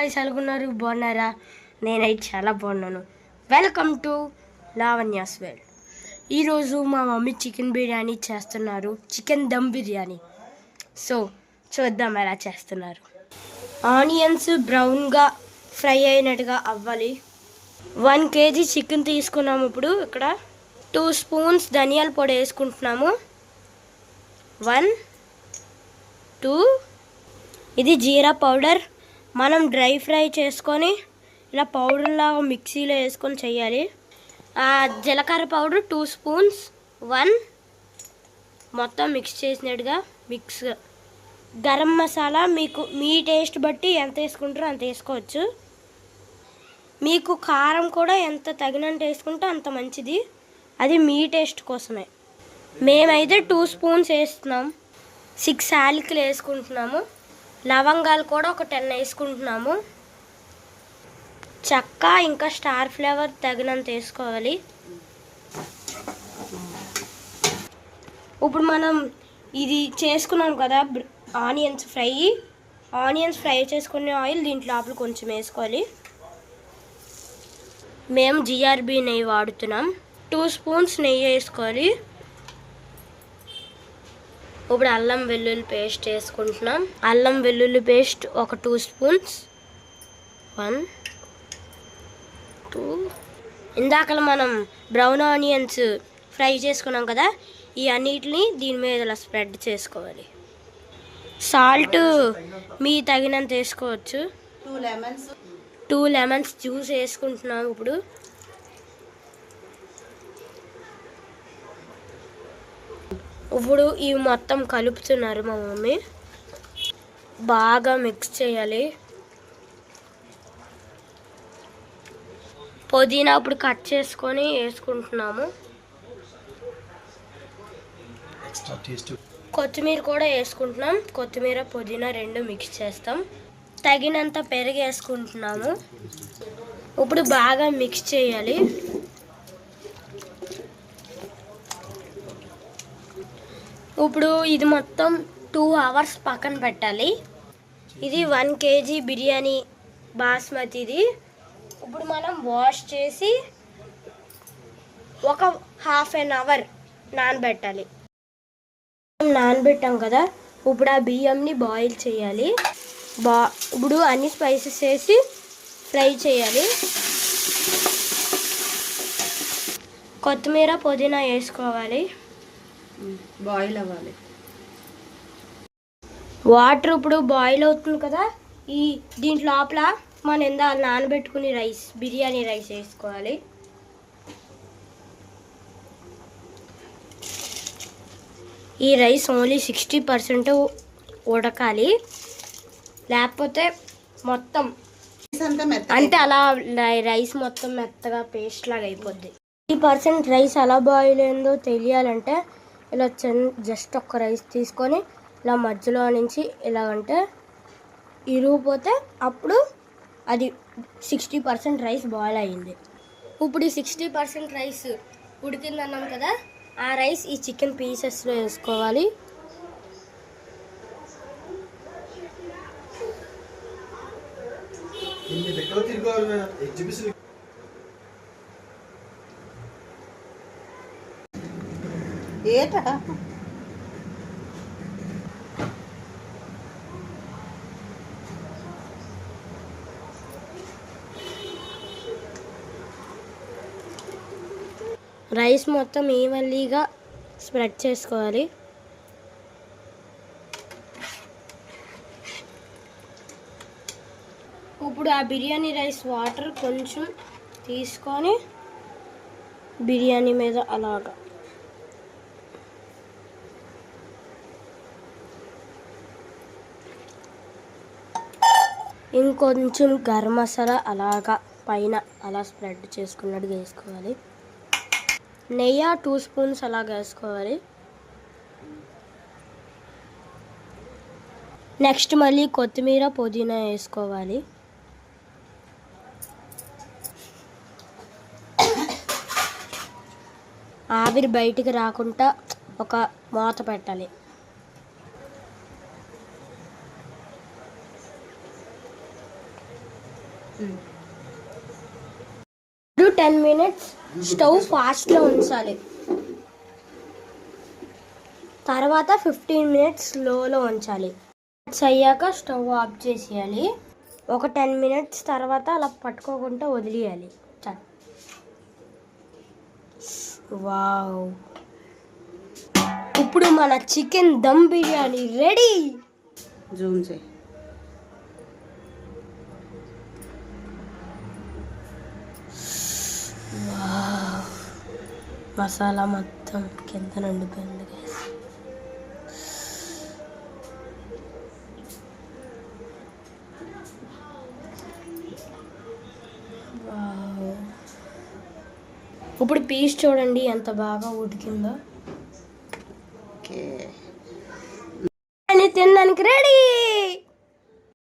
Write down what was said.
ఎలాగున్నారు బాగున్నారా? నేనైతే చాలా బాగున్నాను. Welcome to Lavanya's world. ఈరోజు మా మమ్మీ చికెన్ బిర్యానీ చేస్తున్నారు, చికెన్ దమ్ బిర్యానీ. సో చూద్దాం ఎలా చేస్తున్నారు. ఆనియన్స్ బ్రౌన్గా ఫ్రై అయినట్టుగా అవ్వాలి. 1 kg చికెన్ తీసుకున్నాము. ఇప్పుడు ఇక్కడ 2 స్పూన్స్ ధనియాల పొడి వేసుకుంటున్నాము. 1 2 ఇది జీరా పౌడర్. మనం డ్రై ఫ్రై చేసుకొని ఇలా పౌడర్లాగా మిక్సీలో వేసుకొని చేయాలి. జీలకర్ర పౌడర్ 2 స్పూన్స్ 1 మొత్తం మిక్స్ చేసినట్టుగా మిక్స్. గరం మసాలా మీకు మీ టేస్ట్ బట్టి ఎంత వేసుకుంటారో అంత వేసుకోవచ్చు. మీకు కారం కూడా ఎంత తగినంత వేసుకుంటే అంత మంచిది. అది మీ టేస్ట్ కోసమే. మేమైతే 2 స్పూన్స్ వేస్తున్నాం. 6 యాలకులు వేసుకుంటున్నాము. లవంగాలు కూడా ఒక 10 వేసుకుంటున్నాము. చెక్క ఇంకా స్టార్ ఫ్లేవర్ తగినంత వేసుకోవాలి. ఇప్పుడు మనం ఇది చేసుకున్నాం కదా ఆనియన్స్ ఫ్రై చేసుకునే ఆయిల్ దీంట్లో లోపల కొంచెం వేసుకోవాలి. మేము జిఆర్బి నెయ్యి వాడుతున్నాం. 2 స్పూన్స్ నెయ్యి వేసుకోవాలి. ఇప్పుడు అల్లం వెల్లుల్లి పేస్ట్ వేసుకుంటున్నాం. అల్లం వెల్లుల్లి పేస్ట్ ఒక 2 స్పూన్స్ 1 2. ఇందాక మనం బ్రౌన్ ఆనియన్స్ ఫ్రై చేసుకున్నాం కదా, ఈ అన్నిటిని దీని మీద ఇలా స్ప్రెడ్ చేసుకోవాలి. సాల్ట్ మీ తగినంత వేసుకోవచ్చు. 2 లెమన్స్ జ్యూస్ వేసుకుంటున్నాం. ఇప్పుడు ఇవి మొత్తం కలుపుతున్నారు మా మమ్మీ. బాగా మిక్స్ చేయాలి. పుదీనా ఇప్పుడు కట్ చేసుకొని వేసుకుంటున్నాము. కొత్తిమీర కూడా వేసుకుంటున్నాం. కొత్తిమీర పుదీనా 2 మిక్స్ చేస్తాం. తగినంత పెరుగు వేసుకుంటున్నాము. ఇప్పుడు బాగా మిక్స్ చేయాలి. ఇప్పుడు ఇది మొత్తం 2 అవర్స్ పక్కన పెట్టాలి. ఇది 1 kg బిర్యానీ బాస్మతిది. ఇప్పుడు మనం వాష్ చేసి ఒక ½ an hour నానబెట్టాలి. నానబెట్టాం కదా, ఇప్పుడు ఆ బియ్యంని బాయిల్ చేయాలి. ఇప్పుడు అన్ని స్పైసెస్ వేసి ఫ్రై చేయాలి. కొత్తిమీర పుదీనా వేసుకోవాలి. బాయిల్ అవ్వాలి. వాటర్ ఇప్పుడు బాయిల్ అవుతుంది కదా, దీంట్లో లోపల మనం ఇందాక నానబెట్టుకుని బిర్యానీ రైస్ వేసుకోవాలి. ఈ రైస్ ఓన్లీ 60% ఉడకాలి, లేకపోతే మొత్తం అంటే అలా రైస్ మొత్తం మెత్తగా పేస్ట్ లాగా అయిపోద్ది. 60% రైస్ ఎలా బాయిల్ అయిందో తెలియాలంటే ఇలా జస్ట్ ఒక్క రైస్ తీసుకొని ఇలా మధ్యలో నుంచి ఇలాగంటే ఇరిగిపోతే అప్పుడు అది 60% రైస్ బాయిల్ అయ్యింది. ఇప్పుడు ఈ 60% రైస్ ఉడికిందన్నాం కదా, ఆ రైస్ ఈ చికెన్ పీసెస్లో వేసుకోవాలి. రైస్ మొత్తం ఈవెన్లీగా స్ప్రెడ్ చేసుకోవాలి. ఇప్పుడు ఆ బిర్యానీ రైస్ వాటర్ కొంచెం తీసుకొని బిర్యానీ మీద అలాగా ఇంకొంచెం గరం మసాలా అలాగా పైన అలా స్ప్రెడ్ చేసుకున్నట్టుగా వేసుకోవాలి. నెయ్యి 2 స్పూన్స్ అలాగా వేసుకోవాలి. నెక్స్ట్ మళ్ళీ కొత్తిమీర పుదీనా వేసుకోవాలి. ఆవిరి బయటికి రాకుండా ఒక మూత పెట్టాలి. 10 మినిట్స్ స్టవ్ ఫాస్ట్లో ఉంచాలి. తర్వాత 15 మినిట్స్ స్లోలో ఉంచాలి. అయ్యాక స్టవ్ ఆఫ్ చేసేయాలి. ఒక 10 మినిట్స్ తర్వాత అలా పట్టుకోకుండా వదిలేయాలి. వావ్, ఇప్పుడు మన chicken dum biryani ready. Zoom చేయి. మసాలా మొత్తం కింద నిండిపోయింది. ఇప్పుడు పీస్ చూడండి ఎంత బాగా ఉడికిందో. ఓకే, తినడానికి రెడీ.